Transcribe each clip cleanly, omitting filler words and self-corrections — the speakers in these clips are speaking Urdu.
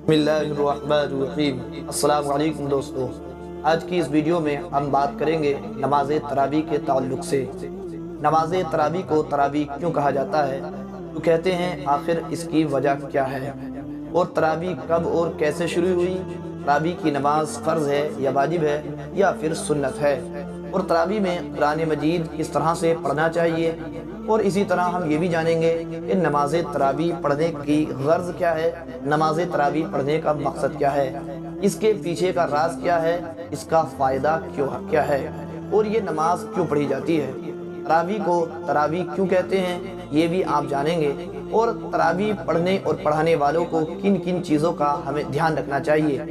بسم اللہ الرحمن الرحیم۔ السلام علیکم دوستو، آج کی اس ویڈیو میں ہم بات کریں گے نماز تراویح کے تعلق سے۔ نماز تراویح کو تراویح کیوں کہا جاتا ہے؟ تو کہتے ہیں آخر اس کی وجہ کیا ہے، اور تراویح کب اور کیسے شروع ہوئی؟ تراویح کی نماز فرض ہے یا واجب ہے یا پھر سنت ہے؟ اور تراویح میں قرآن مجید کس طرح سے پڑھنا چاہیے؟ اور اسی طرح ہم یہ بھی جانیں گے کہ نماز تراویح پڑھنے کی غرض کیا ہے، نماز تراویح پڑھنے کا مقصد کیا ہے، اس کے پیچھے کا راز کیا ہے، اس کا فائدہ کیا ہے، اور یہ نماز کیوں پڑھی جاتی ہے، تراویح کو تراویح کیوں کہتے ہیں، یہ بھی آپ جانیں گے۔ اور تراویح پڑھنے اور پڑھانے والوں کو کن کن چیزوں کا ہمیں دھیان رکھنا چاہیے،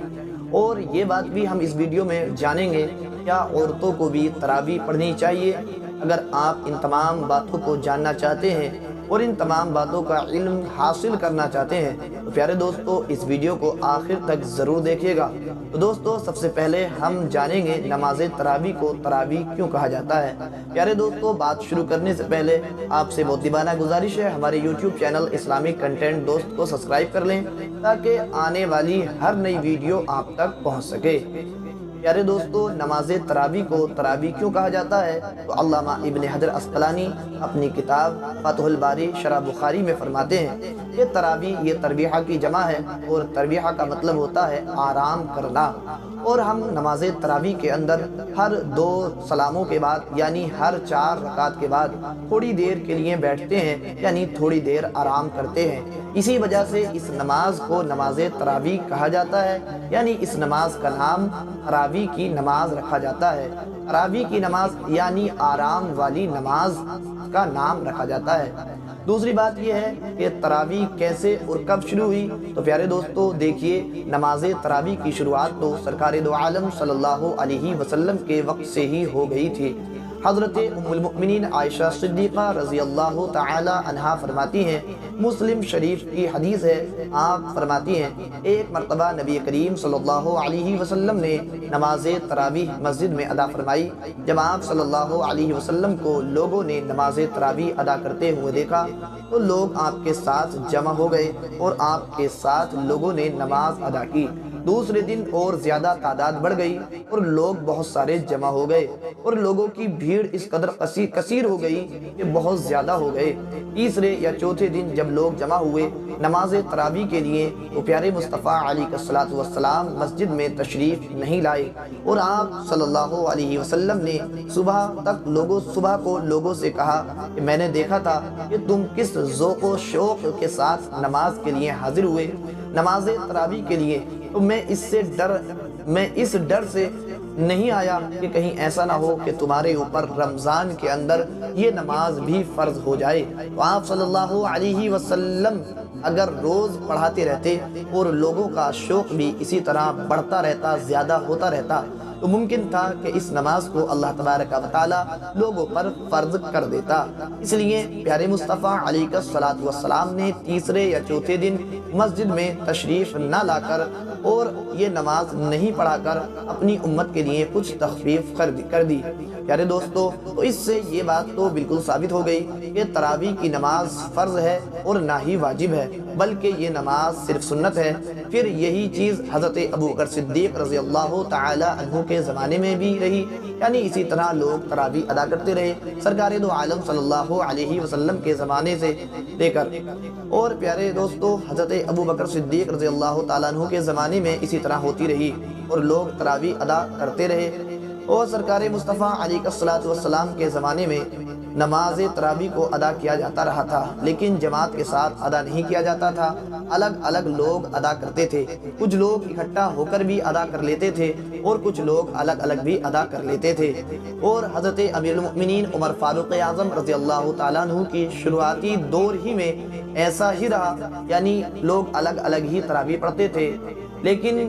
اور یہ بات بھی ہم اس ویڈیو میں جانیں گے کیا عورتوں کو بھی تراویح پڑھنی چاہیے۔ اگر آپ ان تمام باتوں کو جاننا چاہتے ہیں اور ان تمام باتوں کا علم حاصل کرنا چاہتے ہیں تو پیارے دوستو اس ویڈیو کو آخر تک ضرور دیکھیے گا۔ تو دوستو سب سے پہلے ہم جانیں گے نماز تراویح کو تراویح کیوں کہا جاتا ہے۔ پیارے دوستو بات شروع کرنے سے پہلے آپ سے مؤدبانہ گزارش ہے ہمارے یوٹیوب چینل اسلامک کنٹینٹ دوست کو سبسکرائب کر لیں تاکہ آنے والی ہر نئی ویڈیو آپ تک پہنچ سکے۔ پیارے دوستو نماز تراویح کو تراویح کیوں کہا جاتا ہے تو علامہ ابن حجر عسقلانی اپنی کتاب فتح الباری شرح بخاری میں فرماتے ہیں کہ تراویح یہ تربیحہ کی جمع ہے، اور تربیحہ کا مطلب ہوتا ہے آرام کرنا، اور ہم نماز تراویح کے اندر ہر 2 سلاموں کے بعد یعنی ہر 4 رکعت کے بعد تھوڑی دیر کے لیے بیٹھتے ہیں یعنی تھوڑی دیر آرام کرتے ہیں۔ اسی وجہ سے اس نماز کو نماز تراویح کہا جاتا ہے، یعنی اس نماز کا نام تراویح کی نماز رکھا جاتا ہے۔ تراویح کی نماز یعنی آرام والی نماز کا نام رکھا جاتا ہے۔ دوسری بات یہ ہے کہ تراویح کیسے اور کب شروع ہوئی تو پیارے دوستو دیکھیے نماز تراویح کی شروعات تو سرکار دو عالم صلی اللہ علیہ وسلم کے وقت سے ہی ہو گئی تھی۔ حضرت ام المؤمنین عائشہ صدیقہ رضی اللہ تعالی عنہا فرماتی ہیں، مسلم شریف کی حدیث ہے، آپ فرماتی ہیں ایک مرتبہ نبی کریم صلی اللہ علیہ وسلم نے نماز تراویح مسجد میں ادا فرمائی۔ جب آپ صلی اللہ علیہ وسلم کو لوگوں نے نماز تراویح ادا کرتے ہوئے دیکھا تو لوگ آپ کے ساتھ جمع ہو گئے اور آپ کے ساتھ لوگوں نے نماز ادا کی۔ دوسرے دن اور زیادہ تعداد بڑھ گئی اور لوگ بہت سارے جمع ہو گئے اور لوگوں کی بھیڑ اس قدر کثیر ہو گئی کہ بہت زیادہ ہو گئے۔ تیسرے یا چوتھے دن جب لوگ جمع ہوئے نماز تراویح کے لیے تو پیارے مصطفیٰ علیہ السلام مسجد میں تشریف نہیں لائے، اور آپ صلی اللہ علیہ وسلم نے صبح کو لوگوں سے کہا کہ میں نے دیکھا تھا کہ تم کس ذوق و شوق کے ساتھ نماز کے لیے حاضر ہوئے، نماز تراویح کے لیے، تو میں اس ڈر سے نہیں آیا کہ کہیں ایسا نہ ہو کہ تمہارے اوپر رمضان کے اندر یہ نماز بھی فرض ہو جائے۔ تو آپ صلی اللہ علیہ وسلم اگر روز پڑھاتے رہتے اور لوگوں کا شوق بھی اسی طرح بڑھتا رہتا، زیادہ ہوتا رہتا، تو ممکن تھا کہ اس نماز کو اللہ تبارک و تعالی لوگوں پر فرض کر دیتا۔ اس لیے پیارے مصطفیٰ علیہ السلام نے تیسرے یا چوتھے دن مسجد میں تشریف نہ لا کر اور یہ نماز نہیں پڑھا کر اپنی امت کے لیے کچھ تخفیف کر دی۔ پیارے دوستو تو اس سے یہ بات تو بالکل ثابت ہو گئی کہ تراویح کی نماز فرض ہے اور نہ ہی واجب ہے، بلکہ یہ نماز صرف سنت ہے۔ پھر یہی چیز حضرت ابوبکر صدیق رضی اللہ تعالی عنہ کے زمانے میں بھی رہی، یعنی اسی طرح لوگ تراویح ادا کرتے رہے سرکار دو عالم صلی اللہ علیہ وسلم کے زمانے سے لے کر۔ اور پیارے دوستو حضرت ابوبکر صدیق رضی اللہ تعالیٰ عنہ کے زمانے میں اسی طرح ہوتی رہی اور لوگ تراویح ادا کرتے رہے، اور سرکار مصطفیٰ علیہ السلام کے زمانے میں نماز تراویح کو ادا کیا جاتا رہا تھا، لیکن جماعت کے ساتھ ادا نہیں کیا جاتا تھا، الگ الگ لوگ ادا کرتے تھے۔ کچھ لوگ اکٹھا ہو کر بھی ادا کر لیتے تھے اور کچھ لوگ الگ الگ بھی ادا کر لیتے تھے۔ اور حضرت امیر المؤمنین عمر فاروق اعظم رضی اللہ تعالیٰ عنہ کی شروعاتی دور ہی میں ایسا ہی رہا، یعنی لوگ الگ الگ ہی تراویح پڑھتے تھے۔ لیکن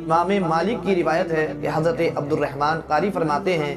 امام مالک کی روایت ہے کہ حضرت عبد الرحمن قاری فرماتے ہیں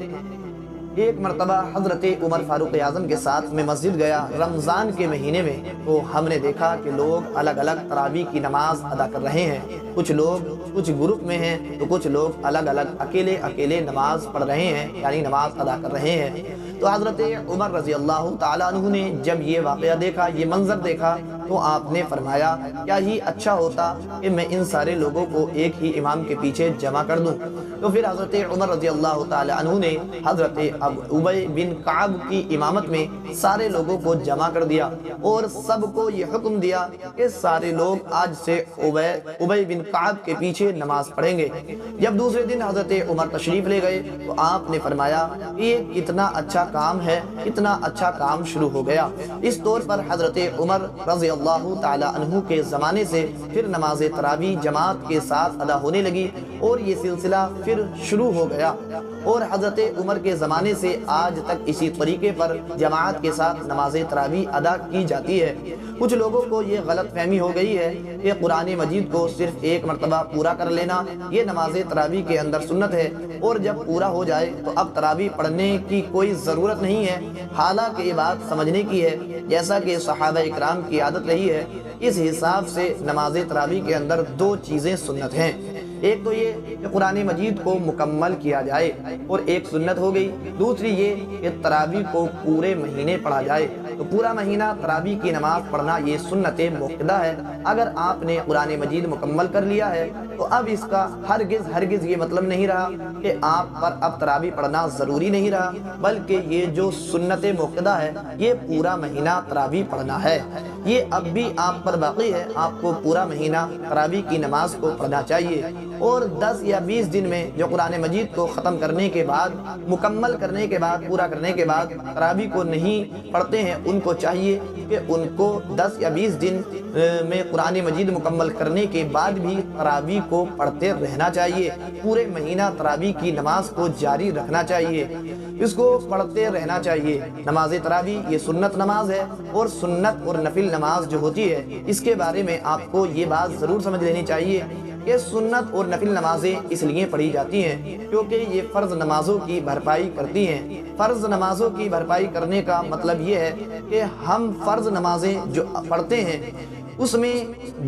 ایک مرتبہ حضرت عمر فاروق اعظم کے ساتھ میں مسجد گیا رمضان کے مہینے میں، تو ہم نے دیکھا کہ لوگ الگ الگ تراویح کی نماز ادا کر رہے ہیں، کچھ لوگ کچھ گروپ میں ہیں تو کچھ لوگ الگ الگ اکیلے نماز پڑھ رہے ہیں، یعنی نماز ادا کر رہے ہیں۔ تو حضرت عمر رضی اللہ تعالیٰ عنہ نے جب یہ واقعہ دیکھا، یہ منظر دیکھا تو آپ نے فرمایا کیا ہی اچھا ہوتا کہ میں ان سارے لوگوں کو ایک ہی امام کے پیچھے جمع کر دوں۔ تو پھر حضرت عمر رضی اللہ تعالی عنہ نے حضرت ابی بن کعب کی امامت میں سارے لوگوں کو جمع کر دیا اور سب کو یہ حکم دیا کہ سارے لوگ آج سے ابی بن کعب کے پیچھے نماز پڑھیں گے۔ جب دوسرے دن حضرت عمر تشریف لے گئے تو آپ نے فرمایا یہ کتنا اچھا کام ہے، اتنا اچھا کام شروع ہو گیا۔ اس طور پر حضرت عمر رضی اللہ تعالی عنہ کے زمانے سے پھر نماز تراویح جماعت کے ساتھ ادا ہونے لگی اور یہ سلسلہ پھر شروع ہو گیا، اور حضرت عمر کے زمانے سے آج تک اسی طریقے پر جماعت کے ساتھ نماز تراویح ادا کی جاتی ہے۔ کچھ لوگوں کو یہ غلط فہمی ہو گئی ہے کہ قرآن مجید کو صرف ایک مرتبہ پورا کر لینا یہ نماز تراویح کے اندر سنت ہے، اور جب پورا ہو جائے تو اب تراویح پڑھنے کی کوئی ضرورت نہیں ہے۔ حالانکہ یہ بات سمجھنے کی ہے، جیسا کہ صحابہ اکرام کی عادت رہی ہے۔ اس حساب سے نماز تراویح کے اندر دو چیزیں سنت ہیں، ایک تو یہ کہ قرآن مجید کو مکمل کیا جائے اور ایک سنت ہو گئی، دوسری یہ کہ تراویح کو پورے مہینے پڑھا جائے۔ تو پورا مہینہ تراویح کی نماز پڑھنا یہ سنت موقدہ ہے۔ اگر آپ نے قرآن مجید مکمل کر لیا ہے تو اب اس کا ہرگز یہ مطلب نہیں رہا کہ آپ پر اب تراویح پڑھنا ضروری نہیں رہا، بلکہ یہ جو سنت موقدہ ہے یہ پورا مہینہ تراویح پڑھنا ہے، یہ اب بھی آپ پر باقی ہے۔ آپ کو پورا مہینہ تراویح کی نماز کو پڑھنا چاہیے، اور 10 یا 20 دن میں جو قرآن مجید کو ختم کرنے کے بعد، مکمل کرنے کے بعد، پورا کرنے کے بعد تراویح کو نہیں پڑھتے ہیں، ان کو چاہیے کہ ان کو 10 یا 20 دن میں قرآن مجید مکمل کرنے کے بعد بھی تراویح کو پڑھتے رہنا چاہیے، پورے مہینہ تراویح کی نماز کو جاری رکھنا چاہیے، اس کو پڑھتے رہنا چاہیے۔ نماز تراویح یہ سنت نماز ہے، اور سنت اور نفل نماز جو ہوتی ہے اس کے بارے میں آپ کو یہ بات ضرور سمجھ لینی چاہیے کہ سنت اور نفل نمازیں اس لیے پڑھی جاتی ہیں کیونکہ یہ فرض نمازوں کی بھرپائی کرتی ہیں۔ فرض نمازوں کی بھرپائی کرنے کا مطلب یہ ہے کہ ہم فرض نمازیں جو پڑھتے ہیں اس میں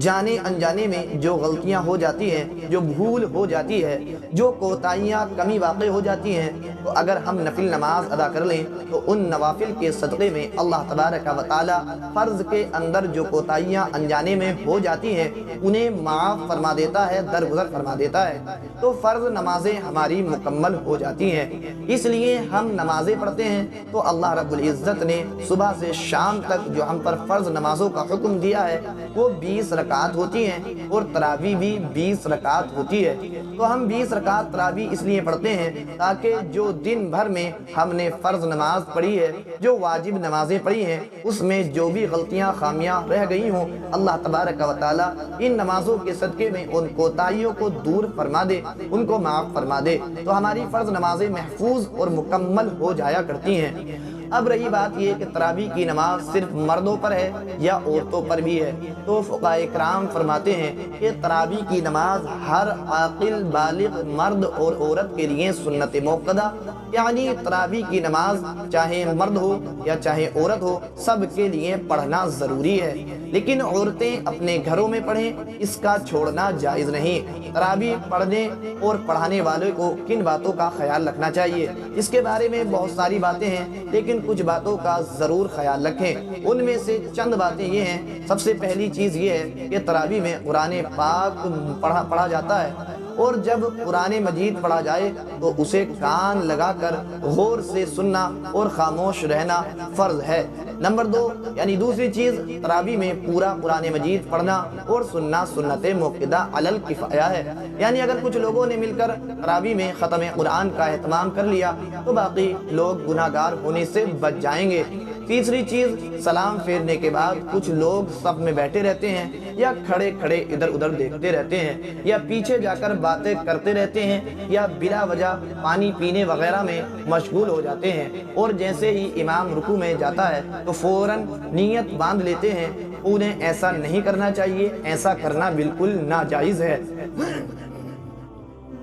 جانے انجانے میں جو غلطیاں ہو جاتی ہیں، جو بھول ہو جاتی ہے، جو کوتاہیاں کمی واقع ہو جاتی ہیں، تو اگر ہم نفل نماز ادا کر لیں تو ان نوافل کے صدقے میں اللہ تبارک و تعالی فرض کے اندر جو کوتاہیاں انجانے میں ہو جاتی ہیں انہیں معاف فرما دیتا ہے، درگزر فرما دیتا ہے، تو فرض نمازیں ہماری مکمل ہو جاتی ہیں۔ اس لیے ہم نمازیں پڑھتے ہیں تو اللہ رب العزت نے صبح سے شام تک جو ہم پر فرض نمازوں کا حکم دیا ہے وہ 20 رکعت ہوتی ہیں، اور تراویح بھی 20 رکعت ہوتی ہے۔ تو ہم 20 رکعت تراویح اس لیے پڑھتے ہیں تاکہ جو دن بھر میں ہم نے فرض نماز پڑھی ہے، جو واجب نمازیں پڑھی ہیں، اس میں جو بھی غلطیاں خامیاں رہ گئی ہوں اللہ تبارک و تعالی ان نمازوں کے صدقے میں ان کوتاہیوں کو دور فرما دے، ان کو معاف فرما دے، تو ہماری فرض نمازیں محفوظ اور مکمل ہو جایا کرتی ہیں۔ اب رہی بات یہ کہ تراویح کی نماز صرف مردوں پر ہے یا عورتوں پر بھی ہے، تو فقہاء کرام فرماتے ہیں کہ تراویح کی نماز ہر عاقل بالغ مرد اور عورت کے لیے سنت موقدہ، یعنی تراویح کی نماز چاہے مرد ہو یا چاہے عورت ہو سب کے لیے پڑھنا ضروری ہے، لیکن عورتیں اپنے گھروں میں پڑھیں، اس کا چھوڑنا جائز نہیں۔ تراویح پڑھنے اور پڑھانے والے کو کن باتوں کا خیال رکھنا چاہیے اس کے بارے میں بہت ساری باتیں ہیں، لیکن کچھ باتوں کا ضرور خیال رکھیں۔ ان میں سے چند باتیں یہ ہیں۔ سب سے پہلی چیز یہ ہے کہ تراویح میں قرآن پاک پڑھا جاتا ہے، اور جب قرآن مجید پڑھا جائے تو اسے کان لگا کر غور سے سننا اور خاموش رہنا فرض ہے۔ نمبر 2 یعنی دوسری چیز، تراویح میں پورا قرآن مجید پڑھنا اور سننا سنت موقدہ علی الکفایہ ہے، یعنی اگر کچھ لوگوں نے مل کر تراویح میں ختم قرآن کا اہتمام کر لیا تو باقی لوگ گناہ گار ہونے سے بچ جائیں گے۔ تیسری چیز، سلام پھیرنے کے بعد کچھ لوگ صف میں بیٹھے رہتے ہیں یا کھڑے کھڑے ادھر ادھر دیکھتے رہتے ہیں یا پیچھے جا کر باتیں کرتے رہتے ہیں یا بلا وجہ پانی پینے وغیرہ میں مشغول ہو جاتے ہیں، اور جیسے ہی امام رکوع میں جاتا ہے تو فوراً نیت باندھ لیتے ہیں۔ انہیں ایسا نہیں کرنا چاہیے، ایسا کرنا بالکل ناجائز ہے۔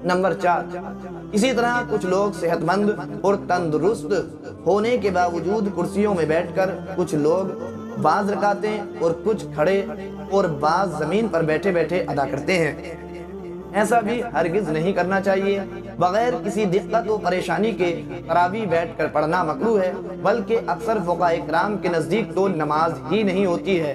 نمبر 4، اسی طرح کچھ لوگ صحت مند اور تندرست ہونے کے باوجود کرسیوں میں بیٹھ کر، کچھ لوگ بعض رکعتیں اور کچھ کھڑے اور بعض زمین پر بیٹھے بیٹھے ادا کرتے ہیں۔ ایسا بھی ہرگز نہیں کرنا چاہیے۔ بغیر کسی دقت و پریشانی کے تراویح بیٹھ کر پڑھنا مکروہ ہے، بلکہ اکثر فقہاء کرام کے نزدیک تو نماز ہی نہیں ہوتی ہے،